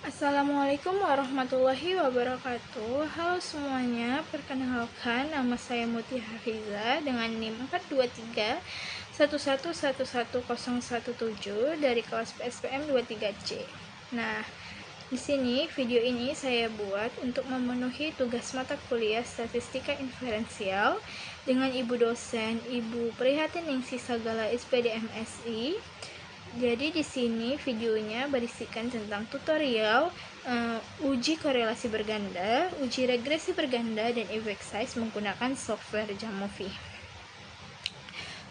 Assalamualaikum warahmatullahi wabarakatuh. Halo semuanya, perkenalkan nama saya Muti Hafiza dengan NIM 42311111017 dari kelas PSPM 23C. Nah, di sini video ini saya buat untuk memenuhi tugas mata kuliah Statistika Inferensial dengan Ibu dosen Ibu Prihatin Ningsih Sagala SPD MSI. Jadi di sini videonya berisikan tentang tutorial uji korelasi berganda, uji regresi berganda, dan effect size menggunakan software Jamovi.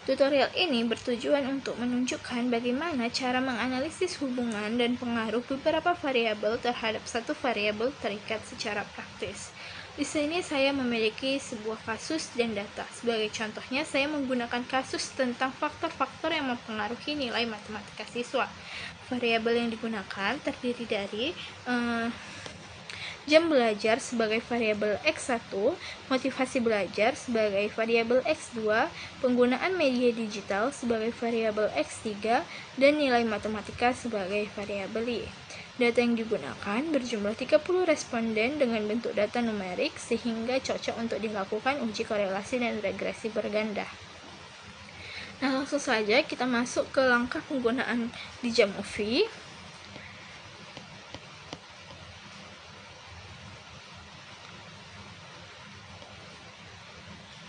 Tutorial ini bertujuan untuk menunjukkan bagaimana cara menganalisis hubungan dan pengaruh beberapa variabel terhadap satu variabel terikat secara praktis. Di sini saya memiliki sebuah kasus dan data. Sebagai contohnya, saya menggunakan kasus tentang faktor-faktor yang mempengaruhi nilai matematika siswa. Variabel yang digunakan terdiri dari jam belajar sebagai variabel X1, motivasi belajar sebagai variabel X2, penggunaan media digital sebagai variabel X3, dan nilai matematika sebagai variabel Y. Data yang digunakan berjumlah 30 responden dengan bentuk data numerik sehingga cocok untuk dilakukan uji korelasi dan regresi berganda. Nah, langsung saja kita masuk ke langkah penggunaan di Jamovi.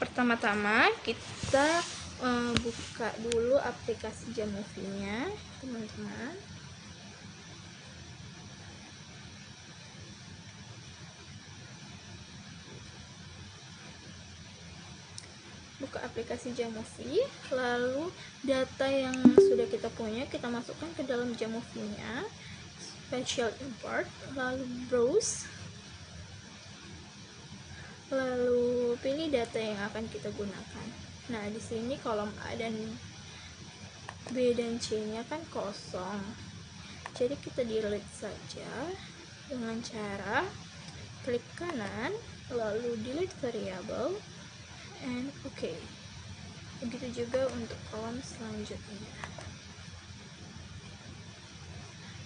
Pertama-tama kita buka dulu aplikasi Jamovi-nya, teman-teman. Buka aplikasi Jamovi, lalu data yang sudah kita punya kita masukkan ke dalam Jamovi-nya, spatial import, lalu browse, lalu pilih data yang akan kita gunakan. Nah, di sini kolom A dan B dan C-nya kan kosong, jadi kita delete saja dengan cara klik kanan, lalu delete variable, and OK. Begitu juga untuk kolom selanjutnya.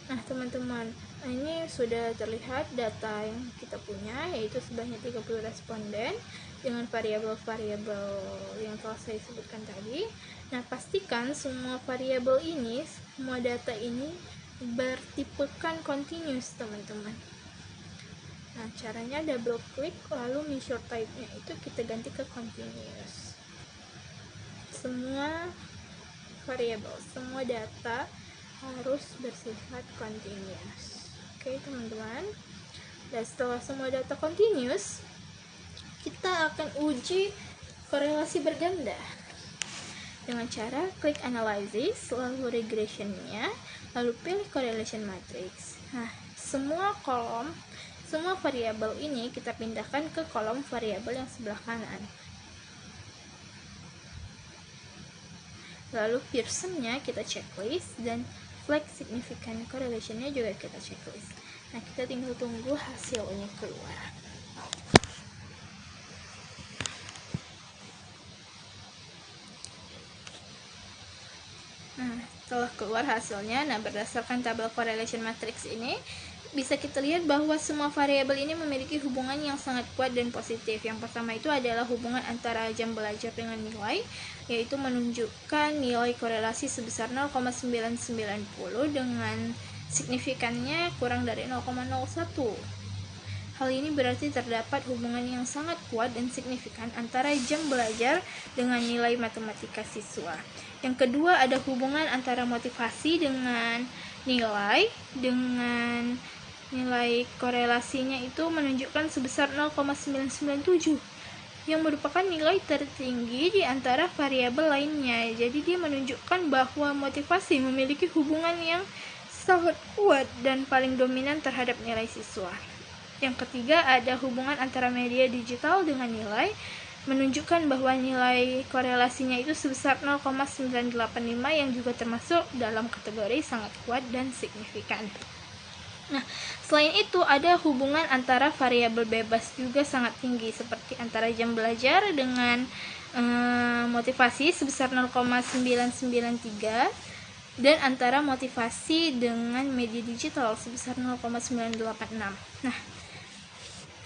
Nah, teman-teman, ini sudah terlihat data yang kita punya, yaitu sebanyak 30 responden dengan variabel-variabel yang telah saya sebutkan tadi. Nah, pastikan semua variabel ini, semua data ini bertipekan continuous, teman-teman. Nah, caranya double klik, lalu measure type-nya itu kita ganti ke continuous. Semua variabel, semua data harus bersifat continuous. Oke, teman-teman. Dan setelah semua data continuous, kita akan uji korelasi berganda dengan cara klik analysis, lalu regression-nya, lalu pilih correlation matrix. Nah, semua kolom, semua variabel ini kita pindahkan ke kolom variabel yang sebelah kanan. Lalu Pearson-nya kita checklist dan flag significant correlation-nya juga kita checklist. Nah, kita tinggal tunggu hasilnya keluar. Nah, setelah keluar hasilnya, berdasarkan tabel correlation matrix ini bisa kita lihat bahwa semua variabel ini memiliki hubungan yang sangat kuat dan positif. Yang pertama itu adalah hubungan antara jam belajar dengan nilai, yaitu menunjukkan nilai korelasi sebesar 0,990 dengan signifikannya kurang dari 0,01. Hal ini berarti terdapat hubungan yang sangat kuat dan signifikan antara jam belajar dengan nilai matematika siswa. Yang kedua, ada hubungan antara motivasi dengan nilai, dengan nilai korelasinya itu menunjukkan sebesar 0,997 yang merupakan nilai tertinggi di antara variabel lainnya. Jadi dia menunjukkan bahwa motivasi memiliki hubungan yang sangat kuat dan paling dominan terhadap nilai siswa. Yang ketiga, ada hubungan antara media digital dengan nilai, menunjukkan bahwa nilai korelasinya itu sebesar 0,985 yang juga termasuk dalam kategori sangat kuat dan signifikan. Nah, selain itu ada hubungan antara variabel bebas juga sangat tinggi, seperti antara jam belajar dengan motivasi sebesar 0,993 dan antara motivasi dengan media digital sebesar 0,986. Nah,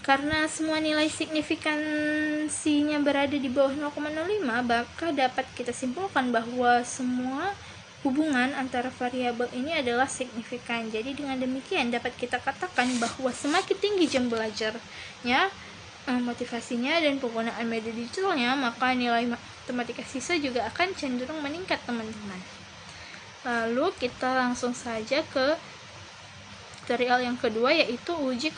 karena semua nilai signifikansinya berada di bawah 0,05, maka dapat kita simpulkan bahwa semua hubungan antara variabel ini adalah signifikan. Jadi dengan demikian dapat kita katakan bahwa semakin tinggi jam belajarnya, motivasinya, dan penggunaan media digitalnya, maka nilai matematika siswa juga akan cenderung meningkat, teman-teman. Lalu kita langsung saja ke tutorial yang kedua, yaitu uji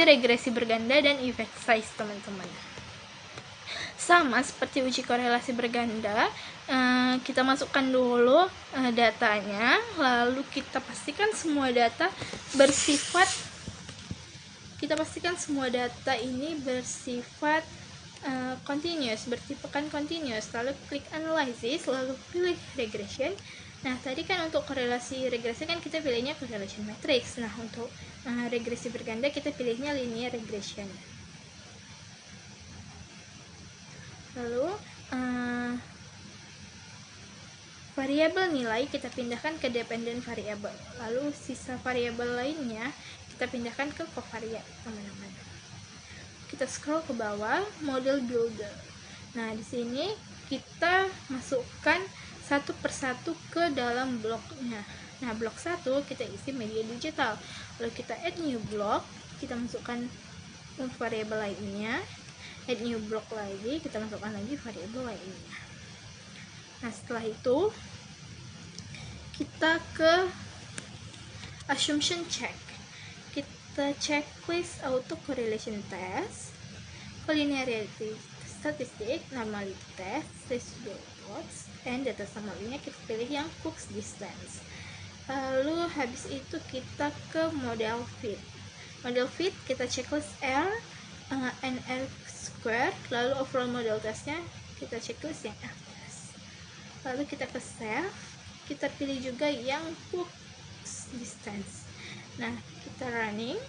regresi berganda dan effect size, teman-teman. Sama seperti uji korelasi berganda, kita masukkan dulu datanya, lalu kita pastikan semua data ini bersifat continuous, bertipekan continuous. Lalu klik analysis, lalu pilih regression. Nah, tadi kan untuk korelasi regresi kan kita pilihnya correlation matrix. Nah, untuk regresi berganda kita pilihnya linear regression. Lalu variabel nilai kita pindahkan ke dependent variable. Lalu sisa variabel lainnya kita pindahkan ke covariate, teman-teman. Kita scroll ke bawah, model builder. Nah, di sini kita masukkan satu persatu ke dalam bloknya. Nah, blok 1 kita isi media digital. Lalu kita add new block, kita masukkan variabel lainnya. Add new block lagi, kita masukkan lagi variabel lainnya. Nah, setelah itu kita ke assumption check. Kita checklist auto correlation test, collinearity statistic, normality test, residual plots, and data summary-nya kita pilih yang Cook's distance. Lalu habis itu kita ke model fit. Model fit kita checklist R and R square, lalu overall model testnya kita checklist yang R test. Lalu kita ke save, kita pilih juga yang Cook's distance. Nah, kita running.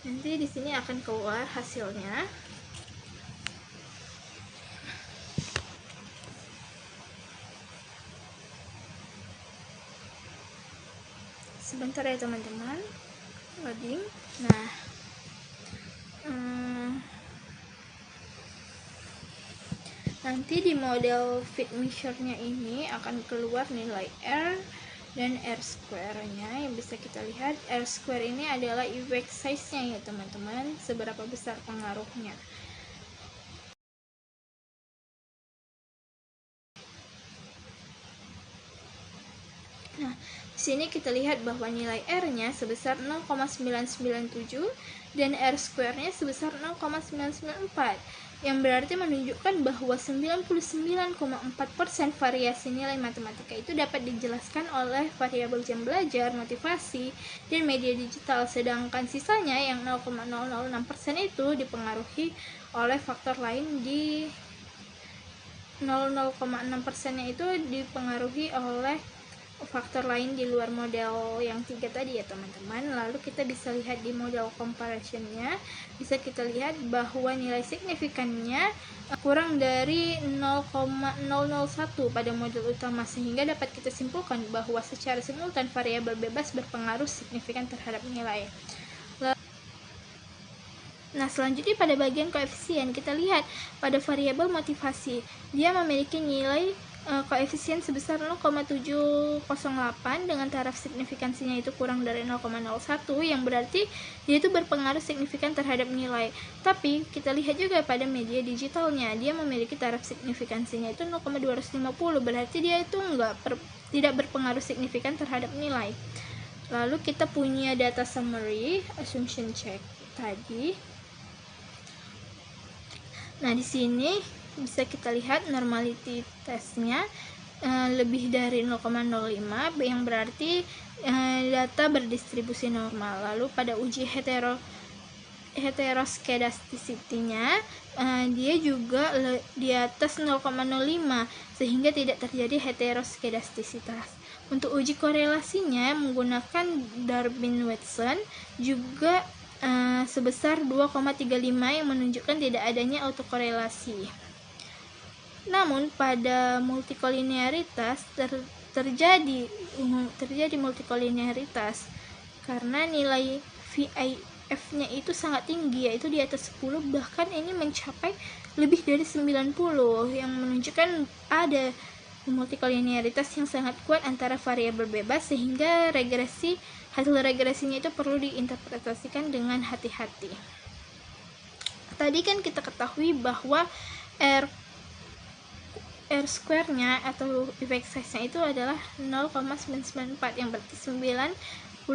Nanti di sini akan keluar hasilnya. Sebentar ya, teman-teman. Loading. Nah, nanti di model fit measure-nya ini akan keluar nilai R dan R square-nya yang bisa kita lihat. R square ini adalah effect size-nya ya, teman-teman, seberapa besar pengaruhnya. Nah, di sini kita lihat bahwa nilai R-nya sebesar 0,997 dan R square-nya sebesar 0,994, yang berarti menunjukkan bahwa 99,4% variasi nilai matematika itu dapat dijelaskan oleh variabel jam belajar, motivasi, dan media digital, sedangkan sisanya yang 0,006% itu dipengaruhi oleh faktor lain. Di 0,6%-nya itu dipengaruhi oleh faktor lain di luar model yang 3 tadi ya, teman-teman. Lalu kita bisa lihat di model comparison-nya, bisa kita lihat bahwa nilai signifikannya kurang dari 0,001 pada model utama, sehingga dapat kita simpulkan bahwa secara simultan variabel bebas berpengaruh signifikan terhadap nilai. Nah, selanjutnya pada bagian koefisien, kita lihat pada variabel motivasi, dia memiliki nilai koefisien sebesar 0,708 dengan taraf signifikansinya itu kurang dari 0,01, yang berarti dia itu berpengaruh signifikan terhadap nilai. Tapi kita lihat juga pada media digitalnya, dia memiliki taraf signifikansinya itu 0,250, berarti dia itu tidak berpengaruh signifikan terhadap nilai. Lalu kita punya data summary, assumption check tadi. Nah, di sini bisa kita lihat normality testnya lebih dari 0,05, yang berarti data berdistribusi normal. Lalu pada uji heteroskedasticity-nya dia juga di atas 0,05, sehingga tidak terjadi heteroskedastisitas. Untuk uji korelasinya menggunakan Darwin-Watson juga sebesar 2,35, yang menunjukkan tidak adanya autokorelasi. Namun pada multikolinearitas terjadi multikolinearitas karena nilai VIF-nya itu sangat tinggi, yaitu di atas 10, bahkan ini mencapai lebih dari 90, yang menunjukkan ada multikolinearitas yang sangat kuat antara variabel bebas, sehingga hasil regresinya itu perlu diinterpretasikan dengan hati-hati. Tadi kan kita ketahui bahwa R square-nya atau effect size-nya itu adalah 0,994, yang berarti 99,4%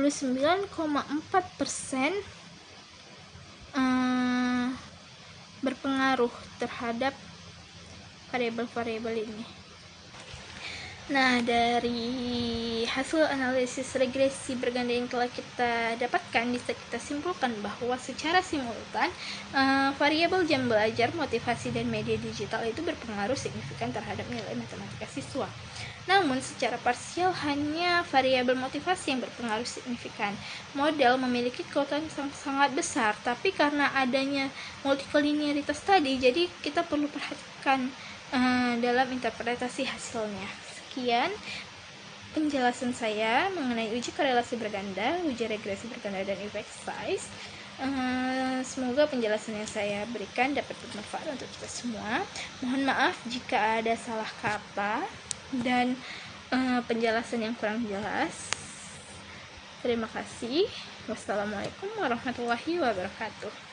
berpengaruh terhadap variabel-variabel ini. Nah, dari hasil analisis regresi berganda yang telah kita dapatkan, bisa kita simpulkan bahwa secara simultan variabel jam belajar, motivasi, dan media digital itu berpengaruh signifikan terhadap nilai matematika siswa. Namun secara parsial hanya variabel motivasi yang berpengaruh signifikan. Model memiliki kekuatan sangat besar, tapi karena adanya multikolinearitas tadi, jadi kita perlu perhatikan dalam interpretasi hasilnya. Sekian penjelasan saya mengenai uji korelasi berganda, uji regresi berganda, dan effect size. Semoga penjelasan yang saya berikan dapat bermanfaat untuk kita semua. Mohon maaf jika ada salah kata dan penjelasan yang kurang jelas. Terima kasih. Wassalamualaikum warahmatullahi wabarakatuh.